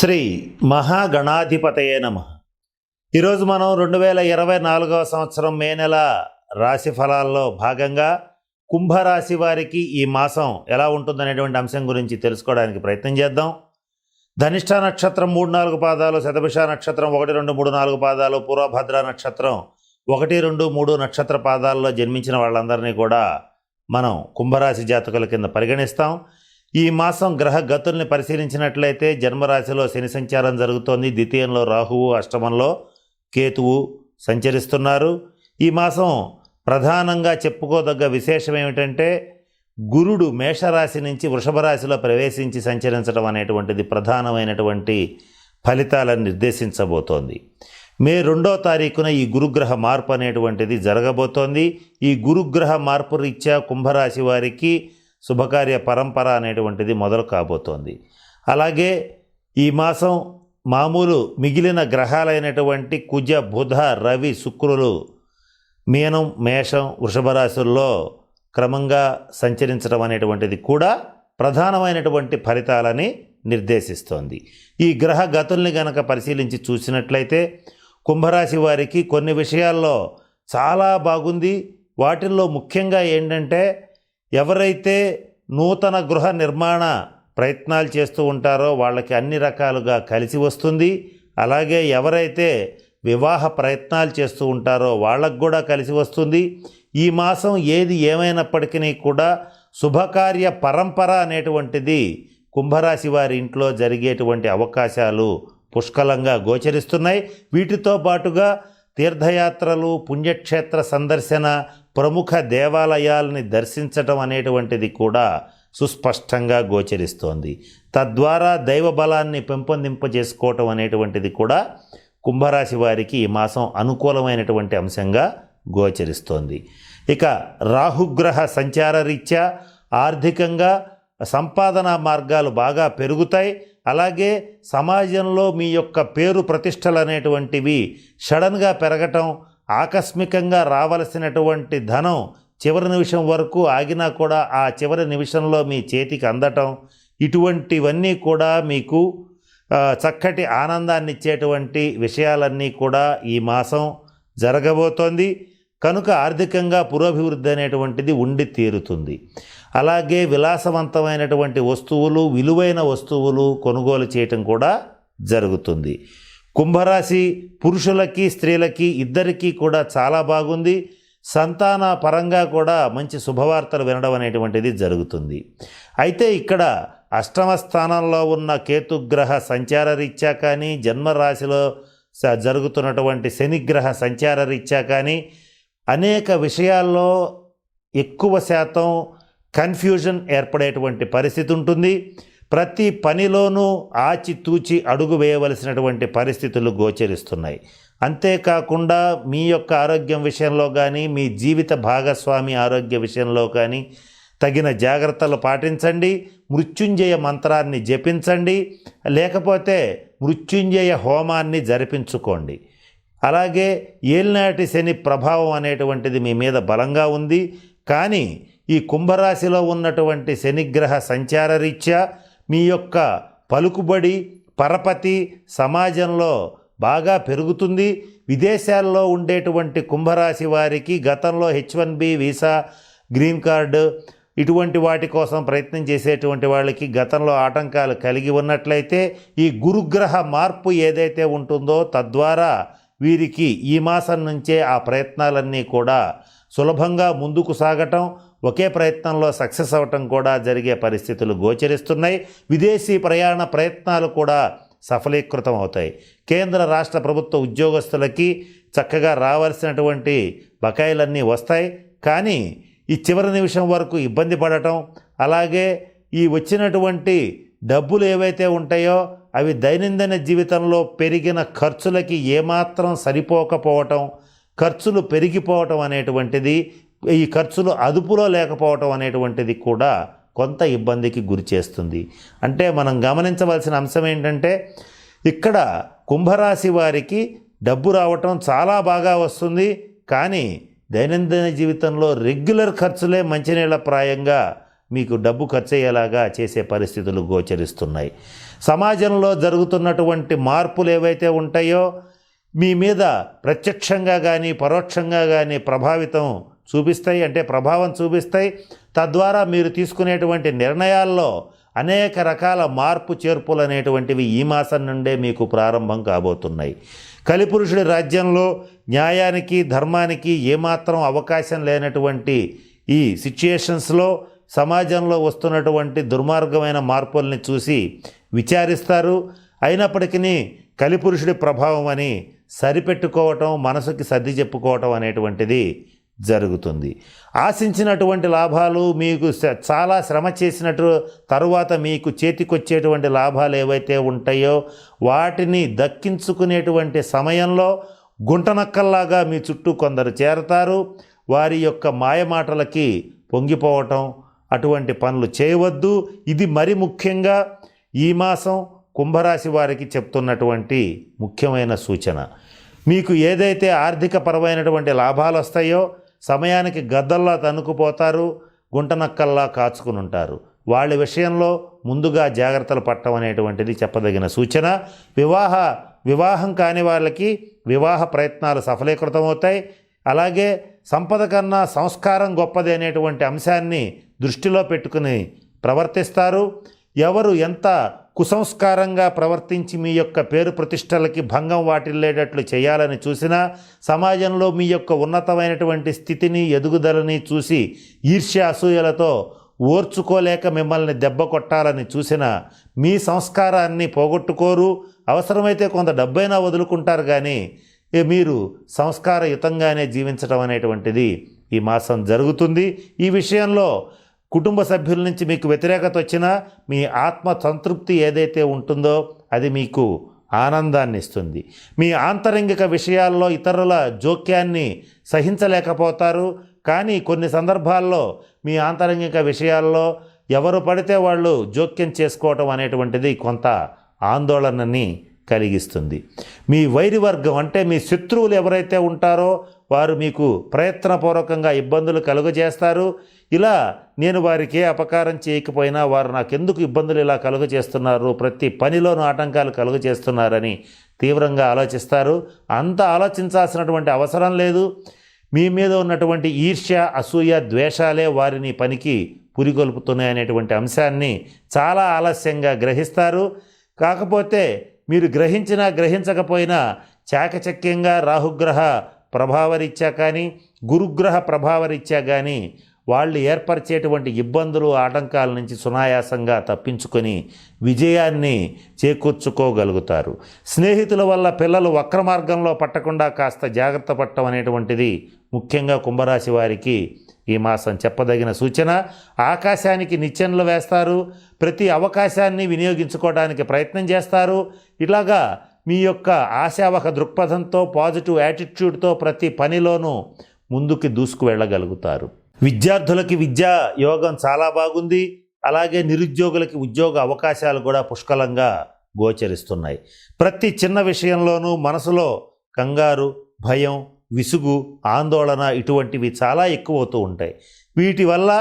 శ్రీ మహాగణాధిపతయే నమః. ఈరోజు మనం 2024 సంవత్సరం మే నెల రాశి ఫలాల్లో భాగంగా కుంభరాశి వారికి ఈ మాసం ఎలా ఉంటుందనేటువంటి అంశం గురించి తెలుసుకోవడానికి ప్రయత్నం చేద్దాం. ధనిష్ఠ నక్షత్రం 3-4 పాదాలు, శతభిష నక్షత్రం 1-2-3-4 పాదాలు, పూర్వభద్ర నక్షత్రం 1-2-3 నక్షత్ర పాదాల్లో జన్మించిన వాళ్ళందరినీ కూడా మనం కుంభరాశి జాతకుల కింద పరిగణిస్తాం. ఈ మాసం గ్రహ గతుల్ని పరిశీలించినట్లయితే జన్మరాశిలో శని సంచారం జరుగుతోంది. ద్వితీయంలో రాహువు, అష్టమంలో కేతువు సంచరిస్తున్నారు. ఈ మాసం ప్రధానంగా చెప్పుకోదగ్గ విశేషం ఏమిటంటే గురుడు మేషరాశి నుంచి వృషభ రాశిలో ప్రవేశించి సంచరించడం అనేటువంటిది ప్రధానమైనటువంటి ఫలితాలను నిర్దేశించబోతోంది. మే 2వ తారీఖున ఈ గురుగ్రహ మార్పు అనేటువంటిది జరగబోతోంది. ఈ గురుగ్రహ మార్పు రీత్యా కుంభరాశి వారికి శుభకార్య పరంపర అనేటువంటిది మొదలు కాబోతోంది. అలాగే ఈ మాసం మామూలు మిగిలిన గ్రహాలైనటువంటి కుజ, బుధ, రవి, శుక్రులు మీనం, మేషం, వృషభ రాశుల్లో క్రమంగా సంచరించడం అనేటువంటిది కూడా ప్రధానమైనటువంటి ఫలితాలని నిర్దేశిస్తోంది. ఈ గ్రహ గతుల్ని గనక పరిశీలించి చూసినట్లయితే కుంభరాశి వారికి కొన్ని విషయాల్లో చాలా బాగుంది. వాటిల్లో ముఖ్యంగా ఏంటంటే ఎవరైతే నూతన గృహ నిర్మాణ ప్రయత్నాలు చేస్తూ ఉంటారో వాళ్ళకి అన్ని రకాలుగా కలిసి వస్తుంది. అలాగే ఎవరైతే వివాహ ప్రయత్నాలు చేస్తూ ఉంటారో వాళ్ళకు కూడా కలిసి వస్తుంది. ఈ మాసం ఏది ఏమైనప్పటికీ కూడా శుభకార్య పరంపర అనేటువంటిది కుంభరాశి వారి ఇంట్లో జరిగేటువంటి అవకాశాలు పుష్కలంగా గోచరిస్తున్నాయి. వీటితో పాటుగా తీర్థయాత్రలు, పుణ్యక్షేత్ర సందర్శన, ప్రముఖ దేవాలయాలని దర్శించటం అనేటువంటిది కూడా సుస్పష్టంగా గోచరిస్తోంది. తద్వారా దైవ బలాన్ని పెంపొందింపజేసుకోవటం అనేటువంటిది కూడా కుంభరాశి వారికి ఈ మాసం అనుకూలమైనటువంటి అంశంగా గోచరిస్తోంది. ఇక రాహుగ్రహ సంచార రీత్యా ఆర్థికంగా సంపాదనా మార్గాలు బాగా పెరుగుతాయి. అలాగే సమాజంలో మీ యొక్క పేరు ప్రతిష్టలు అనేటువంటివి సడన్గా పెరగటం, ఆకస్మికంగా రావలసినటువంటి ధనం చివరి నిమిషం వరకు ఆగినా కూడా ఆ చివరి నిమిషంలో మీ చేతికి అందటం, ఇటువంటివన్నీ కూడా మీకు చక్కటి ఆనందాన్ని ఇచ్చేటువంటి విషయాలన్నీ కూడా ఈ మాసం జరగబోతోంది. కనుక ఆర్థికంగా పురోభివృద్ధి అనేటువంటిది ఉండి తీరుతుంది. అలాగే విలాసవంతమైనటువంటి వస్తువులు, విలువైన వస్తువులు కొనుగోలు చేయటం కూడా జరుగుతుంది. కుంభరాశి పురుషులకి, స్త్రీలకి ఇద్దరికీ కూడా చాలా బాగుంది. సంతాన పరంగా కూడా మంచి శుభవార్తలు వినడం అనేటువంటిది జరుగుతుంది. అయితే ఇక్కడ అష్టమ స్థానంలో ఉన్న కేతుగ్రహ సంచార రీత్యా కానీ, జన్మరాశిలో జరుగుతున్నటువంటి శనిగ్రహ సంచార రీత్యా కానీ అనేక విషయాల్లో ఎక్కువ శాతం కన్ఫ్యూజన్ ఏర్పడేటువంటి పరిస్థితి ఉంటుంది. ప్రతి పనిలోనూ ఆచితూచి అడుగు వేయవలసినటువంటి పరిస్థితులు గోచరిస్తున్నాయి. అంతేకాకుండా మీ యొక్క ఆరోగ్యం విషయంలో కానీ, మీ జీవిత భాగస్వామి ఆరోగ్య విషయంలో కానీ తగిన జాగ్రత్తలు పాటించండి. మృత్యుంజయ మంత్రాన్ని జపించండి, లేకపోతే మృత్యుంజయ హోమాన్ని జరిపించుకోండి. అలాగే ఏలినాటి శని ప్రభావం అనేటువంటిది మీ మీద బలంగా ఉంది. కానీ ఈ కుంభరాశిలో ఉన్నటువంటి శనిగ్రహ సంచార రీత్యా మీ యొక్క పలుకుబడి, పరపతి సమాజంలో బాగా పెరుగుతుంది. విదేశాల్లో ఉండేటువంటి కుంభరాశి వారికి గతంలో H1B వీసా, గ్రీన్ కార్డు ఇటువంటి వాటి కోసం ప్రయత్నం చేసేటువంటి వాళ్ళకి గతంలో ఆటంకాలు కలిగి ఉన్నట్లయితే ఈ గురుగ్రహ మార్పు ఏదైతే ఉంటుందో తద్వారా వీరికి ఈ మాసం నుంచే ఆ ప్రయత్నాలన్నీ కూడా సులభంగా ముందుకు సాగటం, ఒకే ప్రయత్నంలో సక్సెస్ అవ్వటం కూడా జరిగే పరిస్థితులు గోచరిస్తున్నాయి. విదేశీ ప్రయాణ ప్రయత్నాలు కూడా సఫలీకృతం అవుతాయి. కేంద్ర రాష్ట్ర ప్రభుత్వ ఉద్యోగస్తులకి చక్కగా రావాల్సినటువంటి బకాయిలన్నీ వస్తాయి. కానీ ఈ చివరి నిమిషం వరకు ఇబ్బంది పడటం, అలాగే ఈ వచ్చినటువంటి డబ్బులు ఏవైతే ఉంటాయో అవి దైనందిన జీవితంలో పెరిగిన ఖర్చులకి ఏమాత్రం సరిపోకపోవటం, ఖర్చులు పెరిగిపోవటం అనేటువంటిది, ఈ ఖర్చులు అదుపులో లేకపోవటం అనేటువంటిది కూడా కొంత ఇబ్బందికి గురి చేస్తుంది. అంటే మనం గమనించవలసిన అంశం ఏంటంటే ఇక్కడ కుంభరాశి వారికి డబ్బు రావటం చాలా బాగా వస్తుంది. కానీ దైనందిన జీవితంలో రెగ్యులర్ ఖర్చులే మంచినీళ్ళ ప్రాయంగా మీకు డబ్బు ఖర్చు అయ్యేలాగా చేసే పరిస్థితులు గోచరిస్తున్నాయి. సమాజంలో జరుగుతున్నటువంటి మార్పులు ఏవైతే ఉంటాయో మీ మీద ప్రత్యక్షంగా కానీ పరోక్షంగా కానీ ప్రభావం చూపిస్తాయి. తద్వారా మీరు తీసుకునేటువంటి నిర్ణయాల్లో అనేక రకాల మార్పు చేర్పులు అనేటువంటివి ఈ మాసం నుండే మీకు ప్రారంభం కాబోతున్నాయి. కలిపురుషుడి రాజ్యంలో న్యాయానికి ధర్మానికి ఏమాత్రం అవకాశం లేనటువంటి ఈ సిచ్యుయేషన్స్లో సమాజంలో వస్తున్నటువంటి దుర్మార్గమైన మార్పుల్ని చూసి విచారిస్తారు. అయినప్పటికీ కలిపురుషుడి ప్రభావం అని సరిపెట్టుకోవటం, మనసుకి సర్ది చెప్పుకోవటం అనేటువంటిది జరుగుతుంది. ఆశించినటువంటి లాభాలు మీకు చాలా శ్రమ చేసినట్టు తరువాత మీకు చేతికొచ్చేటువంటి లాభాలు ఏవైతే ఉంటాయో వాటిని దక్కించుకునేటువంటి సమయంలో గుంటనక్కల్లాగా మీ చుట్టూ కొందరు చేరతారు. వారి యొక్క మాయమాటలకి పొంగిపోవటం, అటువంటి పనులు చేయవద్దు. ఇది మరి ముఖ్యంగా ఈ మాసం కుంభరాశి వారికి చెప్తున్నటువంటి ముఖ్యమైన సూచన. మీకు ఏదైతే ఆర్థిక పరమైనటువంటి లాభాలు వస్తాయో సమయానికి గద్దల్లా తన్నుకుపోతారు, గుంటనక్కల్లా కాచుకుని ఉంటారు. వాళ్ళ విషయంలో ముందుగా జాగ్రత్తలు పట్టడం అనేటువంటిది చెప్పదగిన సూచన. వివాహం కాని వాళ్ళకి వివాహ ప్రయత్నాలు సఫలీకృతమవుతాయి. అలాగే సంపద కన్నా సంస్కారం గొప్పది అనేటువంటి అంశాన్ని దృష్టిలో పెట్టుకుని ప్రవర్తిస్తారు. ఎవరు ఎంత కుసంస్కారంగా ప్రవర్తించి మీ యొక్క పేరు ప్రతిష్టలకి భంగం వాటిల్లేటట్లు చేయాలని చూసినా, సమాజంలో మీ యొక్క ఉన్నతమైనటువంటి స్థితిని ఎదుగుదలని చూసి ఈర్ష్య అసూయలతో ఓర్చుకోలేక మిమ్మల్ని దెబ్బ కొట్టాలని చూసినా మీ సంస్కారాన్ని పోగొట్టుకోరు. అవసరమైతే కొంత డబ్బైనా వదులుకుంటారు, కానీ మీరు సంస్కారయుతంగానే జీవించడం అనేటువంటిది ఈ మాసం జరుగుతుంది. ఈ విషయంలో కుటుంబ సభ్యుల నుంచి మీకు వ్యతిరేకత వచ్చినా మీ ఆత్మ సంతృప్తి ఏదైతే ఉంటుందో అది మీకు ఆనందాన్ని ఇస్తుంది. మీ ఆంతరంగిక విషయాల్లో ఇతరుల జోక్యాన్ని సహించలేకపోతారు, కానీ కొన్ని సందర్భాల్లో మీ ఆంతరంగిక విషయాల్లో ఎవరు పడితే వాళ్ళు జోక్యం చేసుకోవటం అనేటువంటిది కొంత ఆందోళనని కలిగిస్తుంది. మీ వైరివర్గం అంటే మీ శత్రువులు ఎవరైతే ఉంటారో వారు మీకు ప్రయత్నపూర్వకంగా ఇబ్బందులు కలుగజేస్తారు. ఇలా నేను వారికి అపకారం చేయకపోయినా వారు నాకెందుకు ఇబ్బందులు ఇలా కలుగజేస్తున్నారు, ప్రతి పనిలోనూ ఆటంకాలు కలుగజేస్తున్నారని తీవ్రంగా ఆలోచిస్తారు. అంత ఆలోచించాల్సినటువంటి అవసరం లేదు. మీ మీద ఉన్నటువంటి ఈర్ష్య, అసూయ, ద్వేషాలే వారిని పనికి పురిగొల్పుతున్నాయనేటువంటి అంశాన్ని చాలా ఆలస్యంగా గ్రహిస్తారు. కాకపోతే మీరు గ్రహించినా గ్రహించకపోయినా చాకచక్యంగా రాహుగ్రహ ప్రభావరీత్యా కానీ గురుగ్రహ ప్రభావరీత్యా కానీ వాళ్ళు ఏర్పరిచేటువంటి ఇబ్బందులు, ఆటంకాల నుంచి సునాయాసంగా తప్పించుకొని విజయాన్ని చేకూర్చుకోగలుగుతారు. స్నేహితుల వల్ల పిల్లలు వక్ర మార్గంలో పట్టకుండా కాస్త జాగ్రత్త పడటం అనేటువంటిది ముఖ్యంగా కుంభరాశి వారికి ఈ మాసం చెప్పదగిన సూచన. ఆకాశానికి నిచ్చెనలు వేస్తారు, ప్రతి అవకాశాన్ని వినియోగించుకోవడానికి ప్రయత్నం చేస్తారు. ఇలాగా మీ యొక్క ఆశావహ దృక్పథంతో, పాజిటివ్ యాటిట్యూడ్తో ప్రతి పనిలోనూ ముందుకు దూసుకు వెళ్ళగలుగుతారు. విద్యార్థులకి విద్యా యోగం చాలా బాగుంది. అలాగే నిరుద్యోగులకి ఉద్యోగ అవకాశాలు కూడా పుష్కలంగా గోచరిస్తున్నాయి. ప్రతి చిన్న విషయంలోనూ మనసులో కంగారు, భయం, విసుగు, ఆందోళన ఇటువంటివి చాలా ఎక్కువ అవుతూ ఉంటాయి. వీటి వల్ల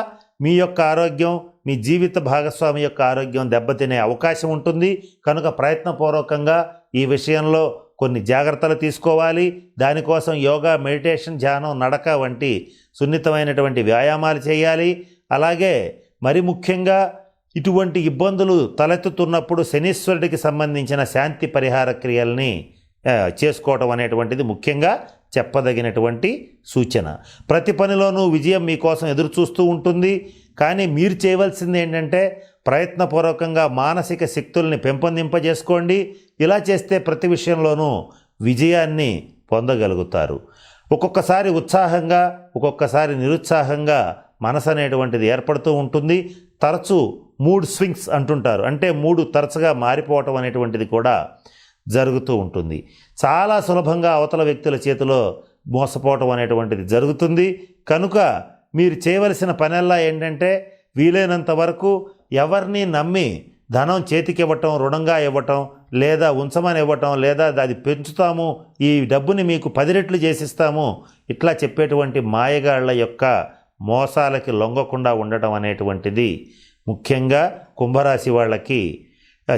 మీ యొక్క ఆరోగ్యం, మీ జీవిత భాగస్వామి యొక్క ఆరోగ్యం దెబ్బతినే అవకాశం ఉంటుంది. కనుక ప్రయత్నపూర్వకంగా ఈ విషయంలో కొన్ని జాగ్రత్తలు తీసుకోవాలి. దానికోసం యోగా, మెడిటేషన్, ధ్యానం, నడక వంటి సున్నితమైనటువంటి వ్యాయామాలు చేయాలి. అలాగే మరి ముఖ్యంగా ఇటువంటి ఇబ్బందులు తలెత్తుతున్నప్పుడు శనీశ్వరుడికి సంబంధించిన శాంతి పరిహార క్రియల్ని చేసుకోవటం అనేటువంటిది ముఖ్యంగా చెప్పదగినటువంటి సూచన. ప్రతి పనిలోనూ విజయం మీకోసం ఎదురు చూస్తూ ఉంటుంది. కానీ మీరు చేయవలసింది ఏంటంటే ప్రయత్నపూర్వకంగా మానసిక శక్తుల్ని పెంపొందింపజేసుకోండి. ఇలా చేస్తే ప్రతి విషయంలోనూ విజయాన్ని పొందగలుగుతారు. ఒక్కొక్కసారి ఉత్సాహంగా, ఒక్కొక్కసారి నిరుత్సాహంగా మనసు అనేటువంటిది ఏర్పడుతూ ఉంటుంది. తరచూ మూడ్ స్వింగ్స్ అంటుంటారు, అంటే మూడు తరచుగా మారిపోవటం అనేటువంటిది కూడా జరుగుతూ ఉంటుంది. చాలా సులభంగా అవతల వ్యక్తుల చేతిలో మోసపోవటం అనేటువంటిది జరుగుతుంది. కనుక మీరు చేయవలసిన పనల్లా ఏంటంటే వీలైనంత వరకు ఎవరిని నమ్మి ధనం చేతికి ఇవ్వటం, రుణంగా ఇవ్వటం, లేదా ఉంచమని ఇవ్వటం, లేదా అది పెంచుతాము, ఈ డబ్బుని మీకు 10 రెట్లు చేసిస్తాము, ఇట్లా చెప్పేటువంటి మాయగాళ్ల యొక్క మోసాలకి లొంగకుండా ఉండటం అనేటువంటిది ముఖ్యంగా కుంభరాశి వాళ్ళకి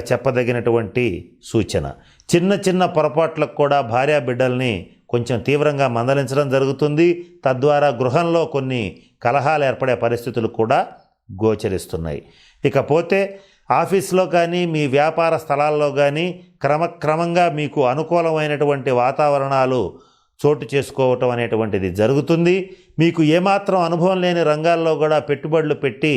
చెప్పదగినటువంటి సూచన. చిన్న చిన్న పొరపాట్లకు కూడా భార్యా బిడ్డల్ని కొంచెం తీవ్రంగా మందలించడం జరుగుతుంది. తద్వారా గృహంలో కొన్ని కలహాలు ఏర్పడే పరిస్థితులు కూడా గోచరిస్తున్నాయి. ఇకపోతే ఆఫీస్లో కానీ మీ వ్యాపార స్థలాల్లో కానీ క్రమక్రమంగా మీకు అనుకూలమైనటువంటి వాతావరణాలు చోటు చేసుకోవటం అనేటువంటిది జరుగుతుంది. మీకు ఏమాత్రం అనుభవం లేని రంగాల్లో కూడా పెట్టుబడులు పెట్టి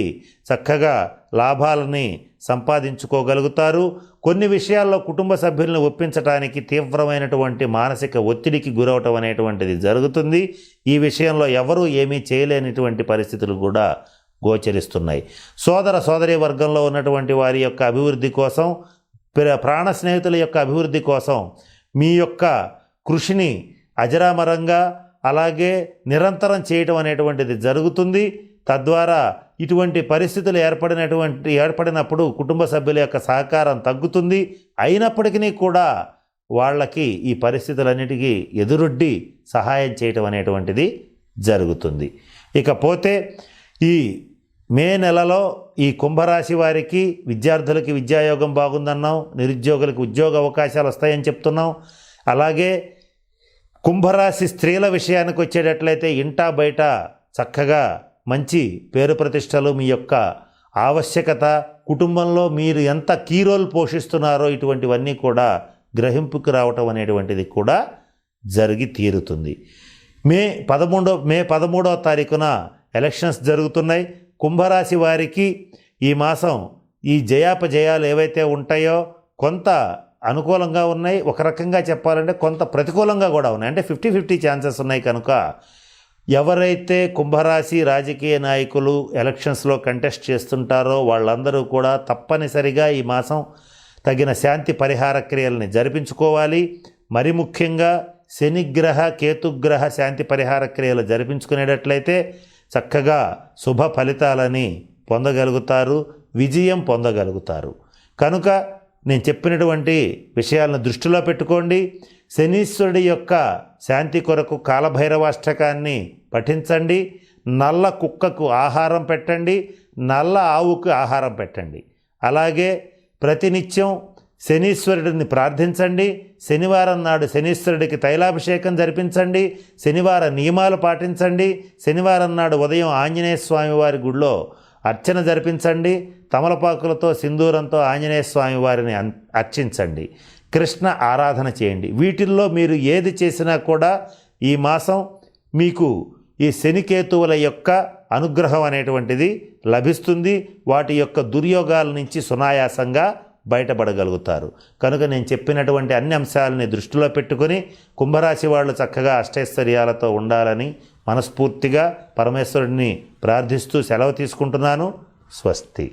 చక్కగా లాభాలని సంపాదించుకోగలుగుతారు. కొన్ని విషయాల్లో కుటుంబ సభ్యులను ఒప్పించడానికి తీవ్రమైనటువంటి మానసిక ఒత్తిడికి గురవటం అనేటువంటిది జరుగుతుంది. ఈ విషయంలో ఎవరూ ఏమీ చేయలేనిటువంటి పరిస్థితులు కూడా గోచరిస్తున్నాయి. సోదరీ వర్గంలో ఉన్నటువంటి వారి యొక్క అభివృద్ధి కోసం, ప్రాణ స్నేహితుల యొక్క అభివృద్ధి కోసం మీ యొక్క కృషిని అజరామరంగా అలాగే నిరంతరం చేయటం అనేటువంటిది జరుగుతుంది. తద్వారా ఇటువంటి పరిస్థితులు ఏర్పడినప్పుడు కుటుంబ సభ్యుల యొక్క సహకారం తగ్గుతుంది. అయినప్పటికీ కూడా వాళ్ళకి ఈ పరిస్థితులన్నిటికీ ఎదురొడ్డి సహాయం చేయటం అనేటువంటిది జరుగుతుంది. ఇకపోతే ఈ మే నెలలో ఈ కుంభరాశి వారికి విద్యార్థులకి విద్యాయోగం బాగుందన్నాం, నిరుద్యోగులకు ఉద్యోగ అవకాశాలు వస్తాయని చెప్తున్నాం. అలాగే కుంభరాశి స్త్రీల విషయానికి వచ్చేటట్లయితే ఇంటా బయట చక్కగా మంచి పేరు ప్రతిష్టలు, మీ యొక్క ఆవశ్యకత, కుటుంబంలో మీరు ఎంత కీ రోల్ పోషిస్తున్నారో ఇటువంటివన్నీ కూడా గ్రహింపుకి రావటం అనేటువంటిది కూడా జరిగి తీరుతుంది. మే 13వ తారీఖున ఎలక్షన్స్ జరుగుతున్నాయి. కుంభరాశి వారికి ఈ మాసం ఈ జయాపజయాలు ఏవైతే ఉంటాయో కొంత అనుకూలంగా ఉన్నాయి, ఒక రకంగా చెప్పాలంటే కొంత ప్రతికూలంగా కూడా ఉన్నాయి. అంటే 50-50 ఛాన్సెస్ ఉన్నాయి. కనుక ఎవరైతే కుంభరాశి రాజకీయ నాయకులు ఎలక్షన్స్లో కంటెస్ట్ చేస్తుంటారో వాళ్ళందరూ కూడా తప్పనిసరిగా ఈ మాసం తగిన శాంతి పరిహార క్రియల్ని జరిపించుకోవాలి. మరి ముఖ్యంగా శనిగ్రహ కేతుగ్రహ శాంతి పరిహార క్రియలు జరిపించుకునేటట్లయితే చక్కగా శుభ ఫలితాలని పొందగలుగుతారు, విజయం పొందగలుగుతారు. కనుక నేను చెప్పినటువంటి విషయాలను దృష్టిలో పెట్టుకోండి. శనీశ్వరుడి యొక్క శాంతి కొరకు కాలభైరవాష్టకాన్ని పఠించండి. నల్ల కుక్కకు ఆహారం పెట్టండి, నల్ల ఆవుకు ఆహారం పెట్టండి. అలాగే ప్రతినిత్యం శనీశ్వరుడిని ప్రార్థించండి. శనివారం నాడు శనీశ్వరుడికి తైలాభిషేకం జరిపించండి. శనివార నియమాలు పాటించండి. శనివారం నాడు ఉదయం ఆంజనేయ స్వామి వారి గుడిలో అర్చన జరిపించండి. తమలపాకులతో సింధూరంతో ఆంజనేయ స్వామి వారిని అర్చించండి. కృష్ణ ఆరాధన చేయండి. వీటిల్లో మీరు ఏది చేసినా కూడా ఈ మాసం మీకు ఈ శనికేతువుల యొక్క అనుగ్రహం అనేటువంటిది లభిస్తుంది. వాటి యొక్క దుర్యోగాల నుంచి సునాయాసంగా బయటపడగలుగుతారు. కనుక నేను చెప్పినటువంటి అన్ని అంశాలని దృష్టిలో పెట్టుకొని కుంభరాశి వాళ్ళు చక్కగా అష్టైశ్వర్యాలతో ఉండాలని మనస్ఫూర్తిగా పరమేశ్వరుడిని ప్రార్థిస్తూ సెలవు తీసుకుంటున్నాను. స్వస్తి.